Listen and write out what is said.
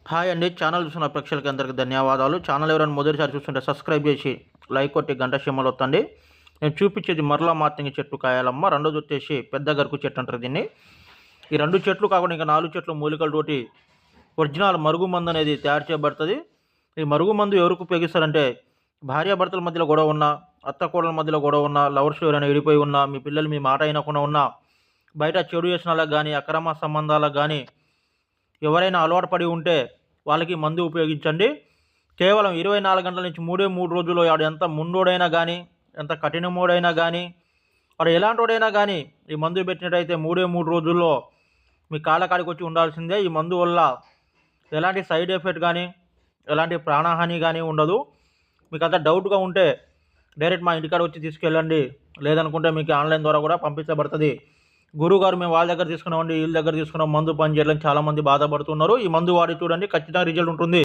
Hi అండి. Channel చూస్తున్న ప్రేక్షకులకి అందరికీ ధన్యవాదాలు. ఛానల్ ఎవరైనా మొదటిసారి చూస్తుంటే సబ్స్క్రైబ్ చేసి లైక్ కొట్టి గంట సింబల్ వత్తండి. నేను చూపించేది మరలా మార్తింగి చెట్టు కాయాలమ్మ. రెండోది వచ్చేసి పెద్ద గరుకు చెట్టు అంటారు దీన్ని. ఈ 2 చెట్లు కాకుండా ఇంకా 4 చెట్లు మూలికలతోటి ఒరిజినల్ మరుగు మందు అనేది తయారు చేయబడుతుంది. ఈ మరుగు మందు ఎవరికి ఉపయోగిస్తారంటే భార్యాభర్తల మధ్యలో గొడవ ఉన్నా, అత్త కోడల మధ్యలో గొడవ ఉన్నా, లవర్స్ ఎవరైనా విడిపోయి ఉన్నా, మీ పిల్లలు మీ మాట వినకుండా ఉన్నా, బయట చెడు వ్యసనాలకు కానీ అక్రమ సంబంధాలకు కానీ ఎవరైనా అలవాటు పడి ఉంటే వాళ్ళకి మందు ఉపయోగించండి. కేవలం 24 గంటల నుంచి 3 రోజుల్లో వాడు ఎంత ముండోడైనా కానీ, ఎంత కఠినమోడైనా కానీ, వాడు ఎలాంటోడైనా కానీ ఈ మందు పెట్టినట్టయితే 3 రోజుల్లో మీ కాళ్ళకాడికి వచ్చి ఉండాల్సిందే. ఈ మందు వల్ల ఎలాంటి సైడ్ ఎఫెక్ట్ కానీ, ఎలాంటి ప్రాణహాని కానీ ఉండదు. మీకు అంత డౌట్గా ఉంటే డైరెక్ట్ మా ఇంటికాడ వచ్చి తీసుకెళ్ళండి. లేదనుకుంటే మీకు ఆన్లైన్ ద్వారా కూడా పంపించబడుతుంది. గురువుగారు మేము వాళ్ళ దగ్గర తీసుకున్నామండి, వీళ్ళ దగ్గర తీసుకున్నాం, మందు పని చేయడానికి చాలామంది బాధపడుతున్నారు. ఈ మందు వాడి చూడండి, ఖచ్చితంగా రిజల్ట్ ఉంటుంది.